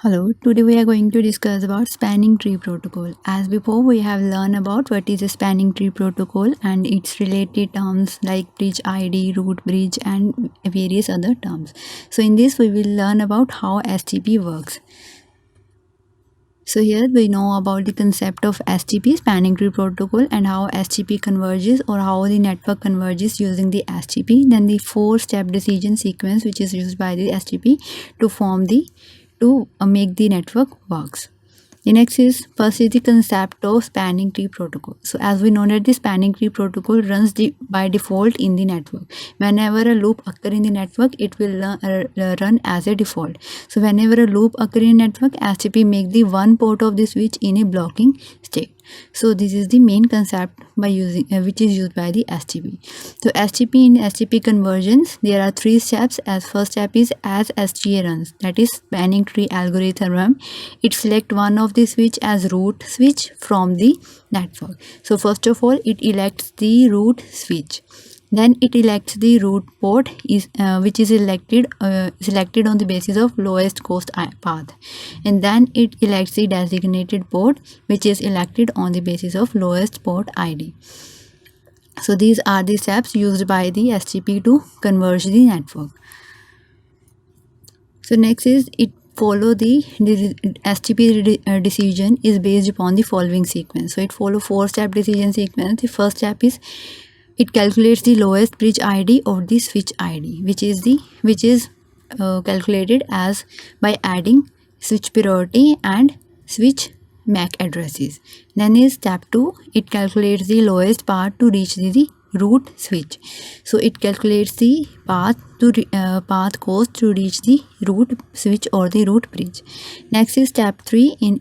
Hello, today we are going to discuss about spanning tree protocol. As before, we have learned about what is a spanning tree protocol and its related terms like bridge ID, root bridge and various other terms. So in this we will learn about how STP works. So here we know about the concept of STP, spanning tree protocol, and how STP converges or how the network converges using the STP. Then the four-step decision sequence which is used by the STP to make the network works. The next is first is the concept of spanning tree protocol. So as we know that the spanning tree protocol runs by default in the network. Whenever a loop occur in the network, it will run as a default. So whenever a loop occur in network, STP make the one port of the switch in a blocking state. So this is the main concept by using which is used by the STP. So STP in STP convergence, there are three steps. As first step is as STA runs, that is spanning tree algorithm. It select one of the switch as root switch from the network. So first of all, it elects the root switch. Then it elects the root port which is selected on the basis of lowest cost path, and then it elects the designated port which is elected on the basis of lowest port ID. So these are the steps used by the STP to converge the network. So next is it follow the STP decision is based upon the following sequence. So it follow four-step decision sequence. The first step is it calculates the lowest bridge ID of the switch ID, which is calculated as by adding switch priority and switch MAC addresses. Then is step 2. It calculates the lowest path to reach the root switch. So it calculates the path cost to reach the root switch or the root bridge. Next is step 3. In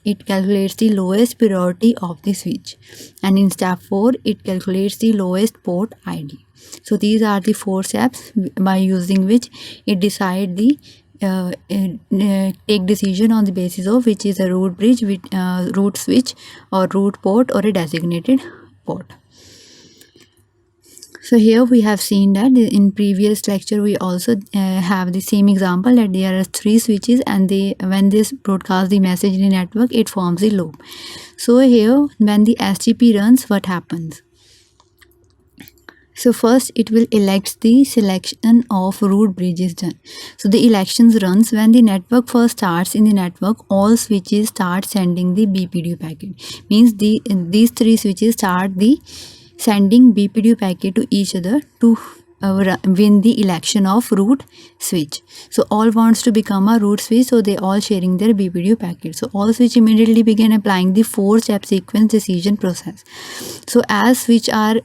it calculates the lowest priority of the switch, and in step 4 it calculates the lowest port ID. So these are the four steps by using which it decide the take decision on the basis of which is a root bridge with root switch or root port or a designated port. So here we have seen that in previous lecture we also have the same example that there are three switches, and when this broadcasts the message in the network, it forms a loop. So here when the STP runs, what happens? So first it will elect the selection of root bridge is done. So the elections runs when the network first starts. In the network, all switches start sending the BPDU packet. Means these three switches start the sending BPDU packet to each other to win the election of root switch. So all wants to become a root switch, so they all sharing their BPDU packet. So all switch immediately begin applying the four-step sequence decision process. So as switch are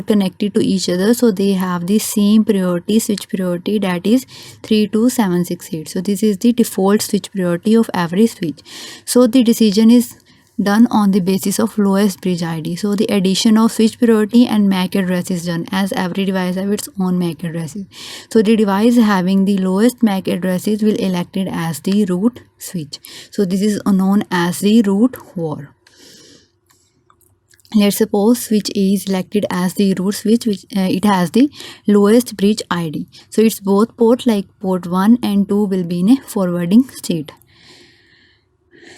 connected to each other, so they have the same priority, switch priority, that is 32768. So this is the default switch priority of every switch. So the decision is done on the basis of lowest bridge ID. So the addition of switch priority and MAC address is done, as every device has its own MAC addresses. So the device having the lowest MAC addresses will elected as the root switch. So this is known as the root war. Let's suppose switch A is selected as the root switch, which it has the lowest bridge ID. So its both port, like port 1 and 2, will be in a forwarding state.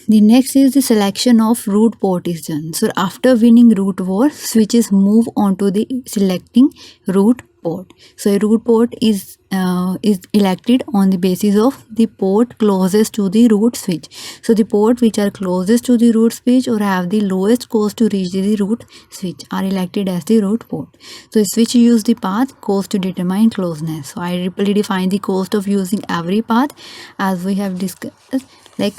The next is the selection of root port is done. So after winning root war, switches move on to the selecting root port. So a root port is elected on the basis of the port closest to the root switch. So the port which are closest to the root switch or have the lowest cost to reach the root switch are elected as the root port. So a switch use the path cost to determine closeness. So I simply define the cost of using every path as we have discussed, like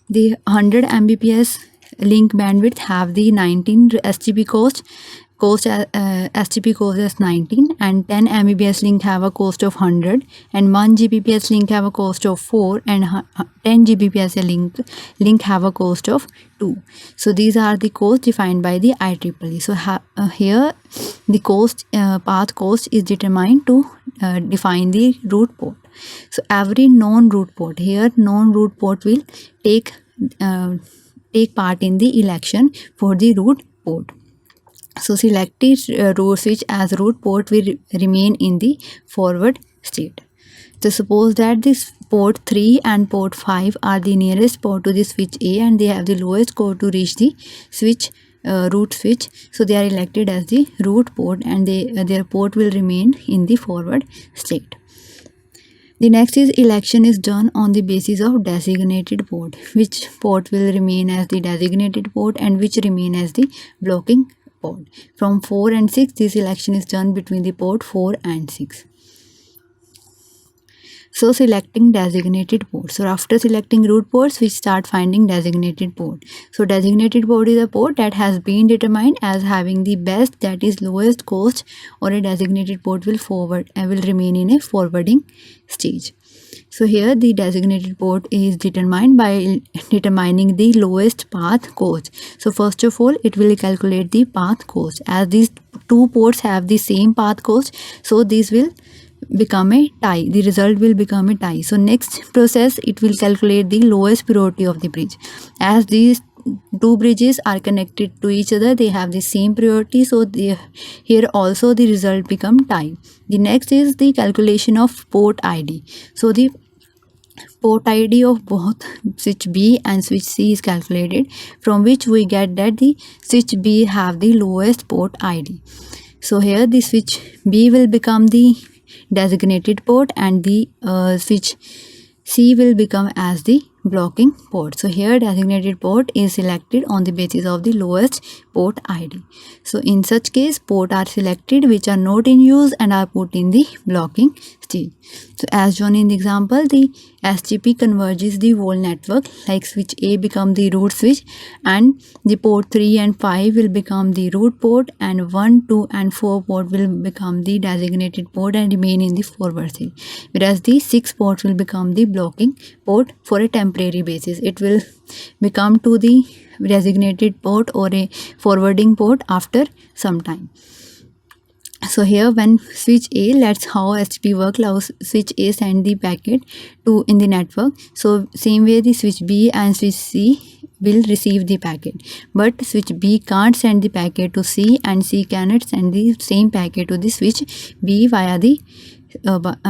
the 100 Mbps link bandwidth have the 19 STP cost STP cost as 19, and 10 Mbps link have a cost of 100, and 1 Gbps link have a cost of 4, and 10 Gbps link have a cost of 2. So these are the costs defined by the IEEE. So here the cost path cost is determined to define the root port. So every non-root port, here non-root port will take part in the election for the root port. So selected root switch as root port will remain in the forward state. So suppose that this port 3 and port 5 are the nearest port to the switch A and they have the lowest code to reach the switch root switch. So they are elected as the root port and their port will remain in the forward state. The next is election is done on the basis of designated port. Which port will remain as the designated port and which remain as the blocking port. From 4 and 6, this election is done between the port 4 and 6. So selecting designated port. So after selecting root ports, we start finding designated port. So designated port is a port that has been determined as having the best, that is lowest cost, or a designated port will remain in a forwarding stage. So here the designated port is determined by determining the lowest path cost. So first of all, it will calculate the path cost. As these two ports have the same path cost, so this will become a tie. The result will become a tie. So next process, it will calculate the lowest priority of the bridge. As these two bridges are connected to each other, they have the same priority, so here also the result become tie. The next is the calculation of port ID. So the port ID of both switch B and switch C is calculated, from which we get that the switch B have the lowest port ID. So here the switch B will become the designated port and the switch C will become as the blocking port. So here designated port is selected on the basis of the lowest port ID. So in such case, port are selected which are not in use and are put in the blocking stage. So as shown in the example, the STP converges the whole network, like switch A become the root switch and the port 3 and 5 will become the root port and 1, 2 and 4 port will become the designated port and remain in the forward stage, whereas the 6 port will become the blocking port for a temporary basis. It will become to the designated port or a forwarding port after some time. So here when switch A, let's how STP work, allows switch A send the packet to in the network. So same way the switch B and switch C will receive the packet, but switch B can't send the packet to C and C cannot send the same packet to the switch B via the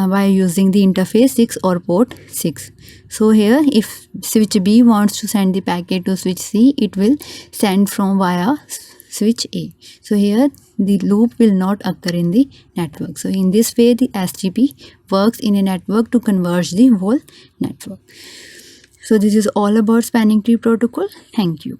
by using the interface 6 or port 6. So here if switch B wants to send the packet to switch C, it will send from via switch A. So here the loop will not occur in the network. So in this way the STP works in a network to converge the whole network. So this is all about spanning tree protocol. Thank you.